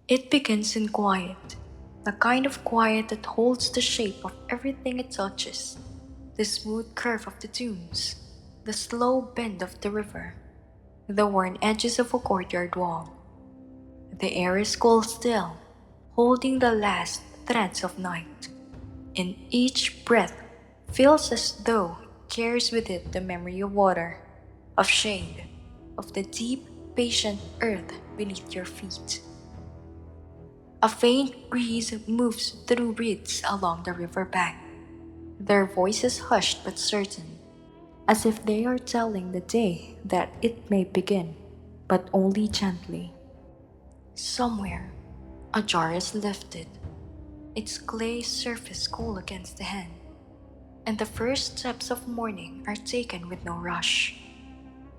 It begins in quiet, the kind of quiet that holds the shape of everything it touches, the smooth curve of the dunes, the slow bend of the river, the worn edges of a courtyard wall. The air is cold still, holding the last threads of night, and each breath feels as though it carries with it the memory of water, of shade, of the deep, patient earth beneath your feet. A faint breeze moves through reeds along the river bank, their voices hushed but certain, as if they are telling the day that it may begin, but only gently. Somewhere, a jar is lifted, its clay surface cool against the hand, and the first steps of morning are taken with no rush.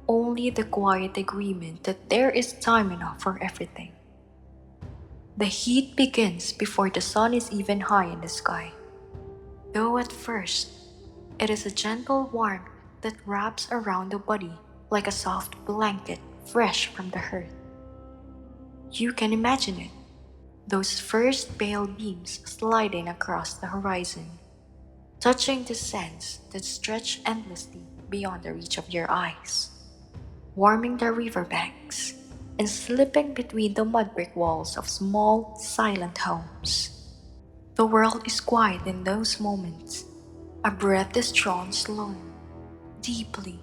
Only the quiet agreement that there is time enough for everything. The heat begins before the sun is even high in the sky, though at first it is a gentle warmth that wraps around the body like a soft blanket fresh from the hearth. You can imagine it, those first pale beams sliding across the horizon, touching the sands that stretch endlessly beyond the reach of your eyes, warming the riverbanks, and slipping between the mud brick walls of small, silent homes. The world is quiet in those moments. A breath is drawn slowly, deeply,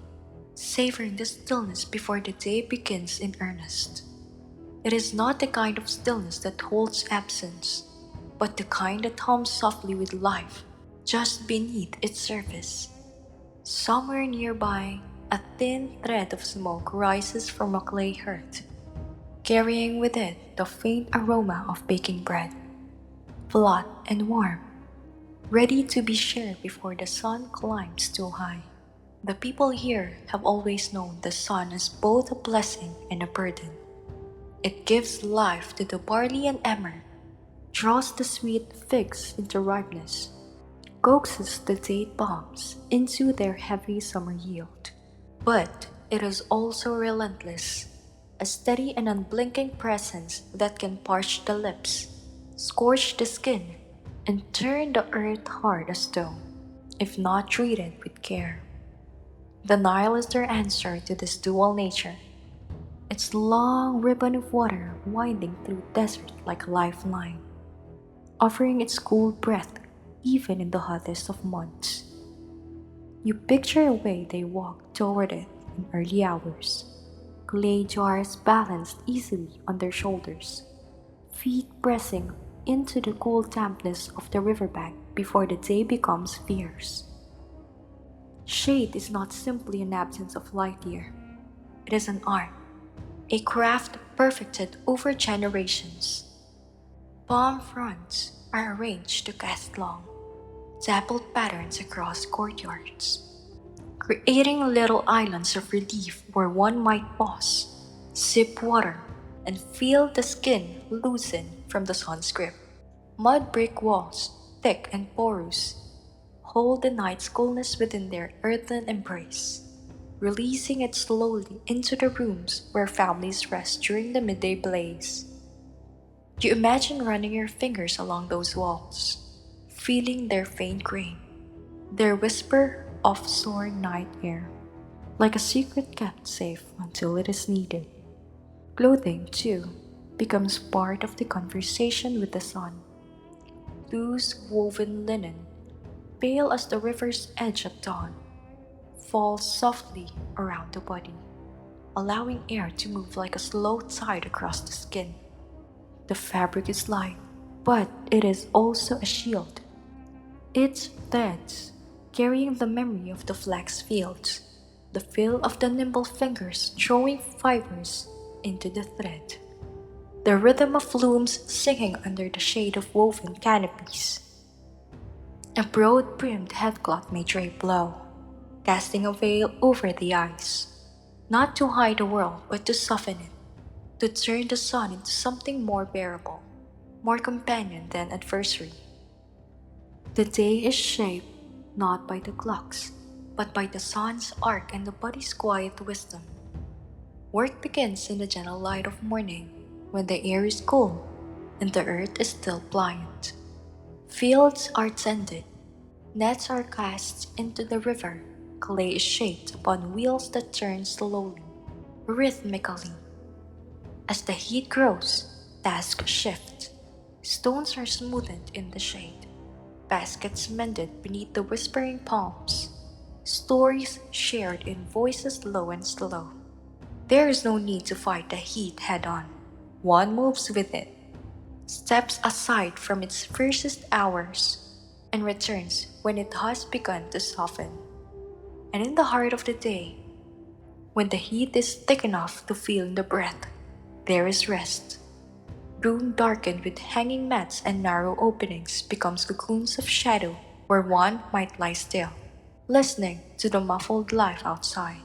savoring the stillness before the day begins in earnest. It is not the kind of stillness that holds absence, but the kind that hums softly with life just beneath its surface. Somewhere nearby, a thin thread of smoke rises from a clay hearth, carrying with it the faint aroma of baking bread, flat and warm, ready to be shared before the sun climbs too high. The people here have always known the sun as both a blessing and a burden. It gives life to the barley and emmer, draws the sweet figs into ripeness, coaxes the date palms into their heavy summer yield. But it is also relentless, a steady and unblinking presence that can parch the lips, scorch the skin, and turn the earth hard as stone, if not treated with care. The Nile is their answer to this dual nature, its long ribbon of water winding through desert like a lifeline, offering its cool breath even in the hottest of months. You picture the way they walk toward it in early hours, clay jars balanced easily on their shoulders, feet pressing into the cool dampness of the riverbank before the day becomes fierce. Shade is not simply an absence of light here, it is an art, a craft perfected over generations. Palm fronds are arranged to cast long, dappled patterns across courtyards, creating little islands of relief where one might pause, sip water, and feel the skin loosen from the sun's grip. Mud brick walls, thick and porous, hold the night's coolness within their earthen embrace, releasing it slowly into the rooms where families rest during the midday blaze. You imagine running your fingers along those walls, feeling their faint grain, their whisper of soaring night air, like a secret kept safe until it is needed. Clothing, too, becomes part of the conversation with the sun. Loose woven linen, pale as the river's edge at dawn, falls softly around the body, allowing air to move like a slow tide across the skin. The fabric is light, but it is also a shield. Its threads, carrying the memory of the flax fields, the feel of the nimble fingers throwing fibers into the thread, the rhythm of looms singing under the shade of woven canopies. A broad-brimmed headcloth may drape low, casting a veil over the eyes, not to hide the world but to soften it, to turn the sun into something more bearable, more companion than adversary. The day is shaped not by the clocks, but by the sun's arc and the body's quiet wisdom. Work begins in the gentle light of morning, when the air is cool, and the earth is still pliant. Fields are tended, nets are cast into the river, clay is shaped upon wheels that turn slowly, rhythmically. As the heat grows, tasks shift. Stones are smoothed in the shade, baskets mended beneath the whispering palms, stories shared in voices low and slow. There is no need to fight the heat head on. One moves with it, steps aside from its fiercest hours, and returns when it has begun to soften. And in the heart of the day, when the heat is thick enough to feel in the breath, there is rest. Room darkened with hanging mats and narrow openings becomes cocoons of shadow where one might lie still, listening to the muffled life outside.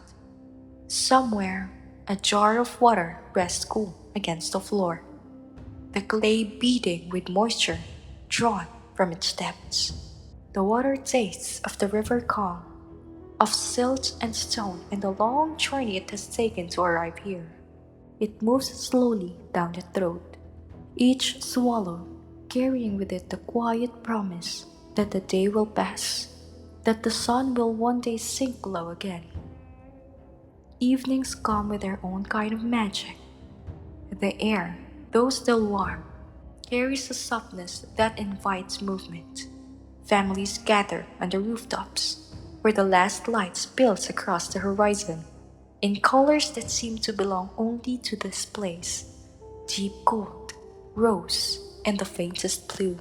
Somewhere, a jar of water rests cool against the floor, the clay beading with moisture drawn from its depths. The water tastes of the river calm, of silt and stone and the long journey it has taken to arrive here. It moves slowly down the throat, each swallow carrying with it the quiet promise that the day will pass, that the sun will one day sink low again. Evenings come with their own kind of magic. The air, though still warm, carries a softness that invites movement. Families gather on the rooftops, where the last light spills across the horizon, in colors that seem to belong only to this place: deep gold, rose, and the faintest blue.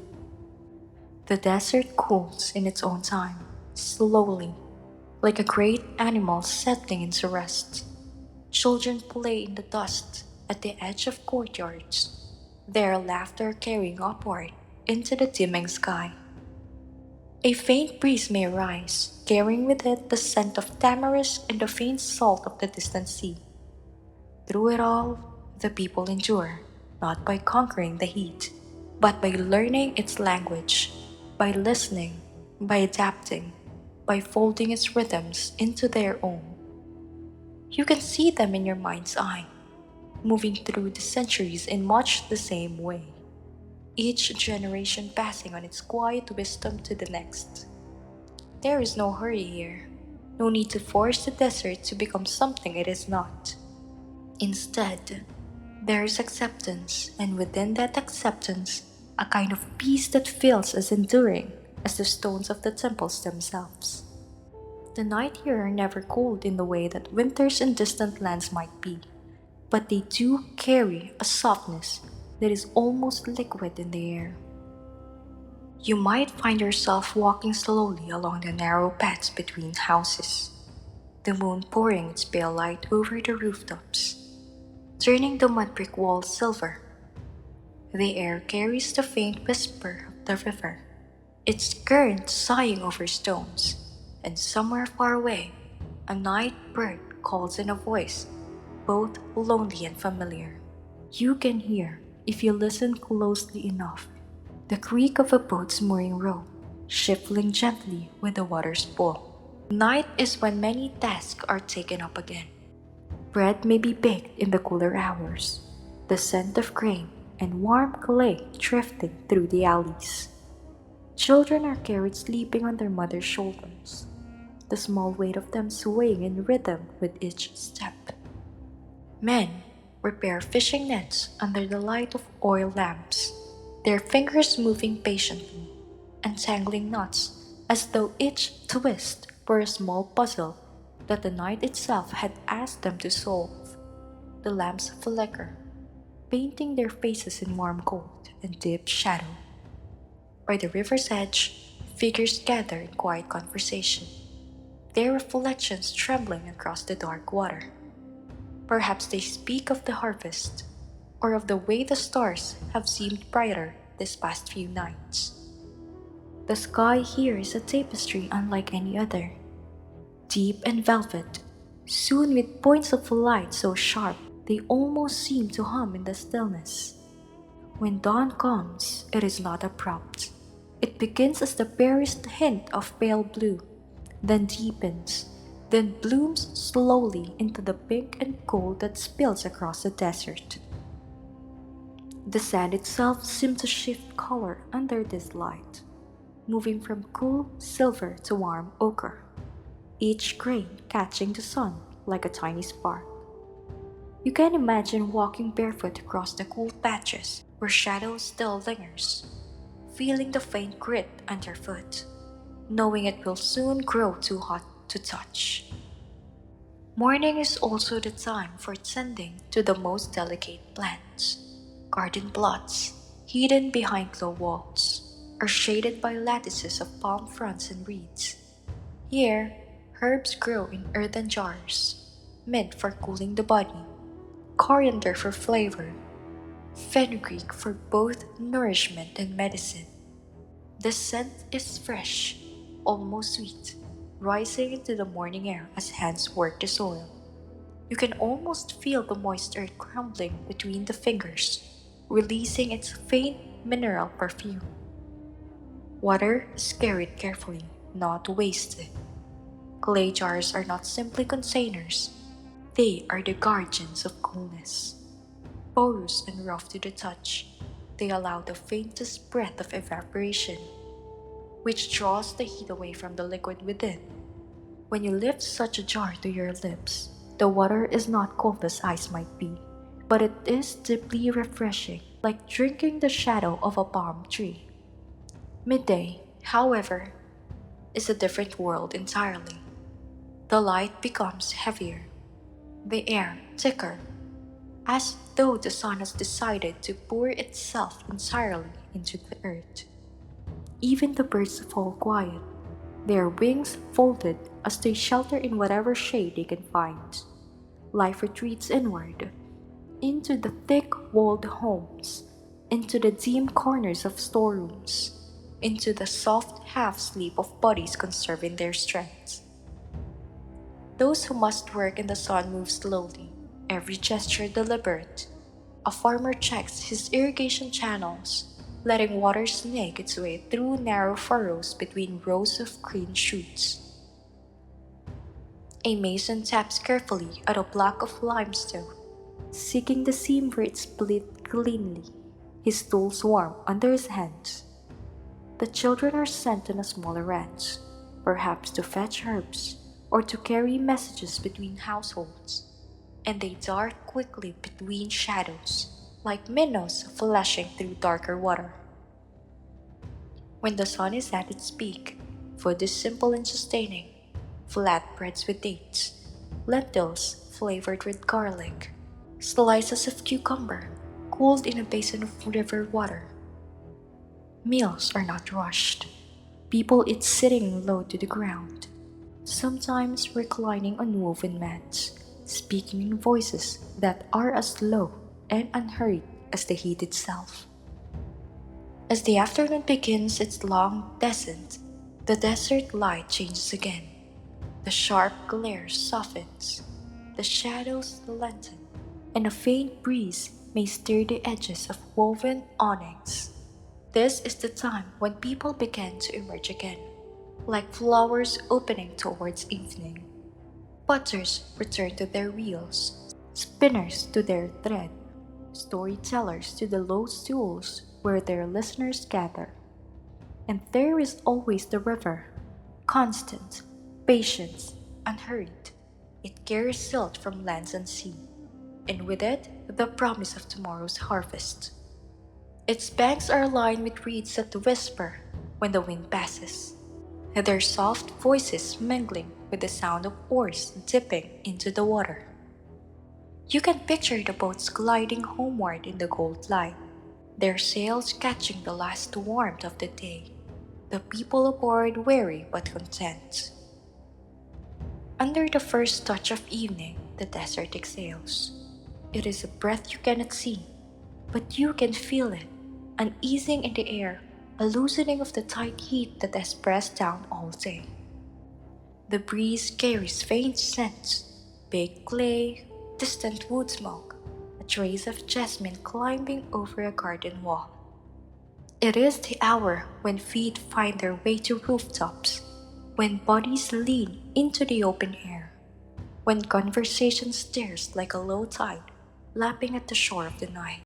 The desert cools in its own time, slowly, like a great animal settling into rest. Children play in the dust at the edge of courtyards, their laughter carrying upward into the dimming sky. A faint breeze may rise, carrying with it the scent of tamarisk and the faint salt of the distant sea. Through it all, the people endure, not by conquering the heat, but by learning its language, by listening, by adapting, by folding its rhythms into their own. You can see them in your mind's eye, moving through the centuries in much the same way, each generation passing on its quiet wisdom to the next. There is no hurry here, no need to force the desert to become something it is not. Instead, there is acceptance, and within that acceptance, a kind of peace that feels as enduring as the stones of the temples themselves. The night here are never cold in the way that winters in distant lands might be, but they do carry a softness that is almost liquid in the air. You might find yourself walking slowly along the narrow paths between houses, the moon pouring its pale light over the rooftops, turning the mud brick walls silver. The air carries the faint whisper of the river, its current sighing over stones, and somewhere far away, a night bird calls in a voice both lonely and familiar. You can hear, if you listen closely enough, the creak of a boat's mooring rope, shuffling gently with the water's pull. Night is when many tasks are taken up again. Bread may be baked in the cooler hours, the scent of grain and warm clay drifting through the alleys. Children are carried sleeping on their mother's shoulders, the small weight of them swaying in rhythm with each step. Men repair fishing nets under the light of oil lamps, their fingers moving patiently, untangling knots as though each twist were a small puzzle that the night itself had asked them to solve. The lamps flicker, painting their faces in warm gold and deep shadow. By the river's edge, figures gather in quiet conversation, their reflections trembling across the dark water. Perhaps they speak of the harvest, or of the way the stars have seemed brighter this past few nights. The sky here is a tapestry unlike any other, deep and velvet, sewn with points of light so sharp they almost seem to hum in the stillness. When dawn comes, it is not abrupt. It begins as the barest hint of pale blue, then deepens, then blooms slowly into the pink and gold that spills across the desert. The sand itself seemed to shift color under this light, moving from cool silver to warm ochre, each grain catching the sun like a tiny spark. You can imagine walking barefoot across the cool patches where shadow still lingers, feeling the faint grit underfoot, knowing it will soon grow too hot to touch. Morning is also the time for tending to the most delicate plants. Garden plots, hidden behind low walls, are shaded by lattices of palm fronds and reeds. Here, herbs grow in earthen jars, mint for cooling the body, coriander for flavor, fenugreek for both nourishment and medicine. The scent is fresh, almost sweet, rising into the morning air as hands work the soil. You can almost feel the moist earth crumbling between the fingers, releasing its faint mineral perfume. Water is carried carefully, not wasted. Clay jars are not simply containers, they are the guardians of coolness. Porous and rough to the touch, they allow the faintest breath of evaporation, which draws the heat away from the liquid within. When you lift such a jar to your lips, the water is not cold as ice might be, but it is deeply refreshing, like drinking the shadow of a palm tree. Midday, however, is a different world entirely. The light becomes heavier, the air thicker, as though the sun has decided to pour itself entirely into the earth. Even the birds fall quiet, their wings folded as they shelter in whatever shade they can find. Life retreats inward, into the thick walled homes, into the dim corners of storerooms, into the soft half sleep of bodies conserving their strength. Those who must work in the sun move slowly, every gesture deliberate. A farmer checks his irrigation channels, letting water snake its way through narrow furrows between rows of green shoots. A mason taps carefully at a block of limestone, seeking the seam where it split cleanly, his tools warm under his hands. The children are sent on a smaller ranch, perhaps to fetch herbs or to carry messages between households, and they dart quickly between shadows, like minnows flashing through darker water. When the sun is at its peak, food is simple and sustaining: flatbreads with dates, lentils flavored with garlic, slices of cucumber cooled in a basin of river water. Meals are not rushed. People eat sitting low to the ground, sometimes reclining on woven mats, speaking in voices that are as low and unhurried as the heat itself. As the afternoon begins its long descent, the desert light changes again. The sharp glare softens, the shadows lengthen, and a faint breeze may stir the edges of woven awnings. This is the time when people begin to emerge again, like flowers opening towards evening. Potters return to their wheels, spinners to their thread, storytellers to the low stools where their listeners gather. And there is always the river, constant, patient, unhurried. It carries silt from lands unseen, and with it the promise of tomorrow's harvest. Its banks are lined with reeds that whisper when the wind passes, their soft voices mingling with the sound of oars dipping into the water. You can picture the boats gliding homeward in the gold light, their sails catching the last warmth of the day, the people aboard weary but content. Under the first touch of evening, the desert exhales. It is a breath you cannot see, but you can feel it, an easing in the air, a loosening of the tight heat that has pressed down all day. The breeze carries faint scents: baked clay, distant wood smoke, a trace of jasmine climbing over a garden wall. It is the hour when feet find their way to rooftops, when bodies lean into the open air, when conversation stirs like a low tide lapping at the shore of the Nile.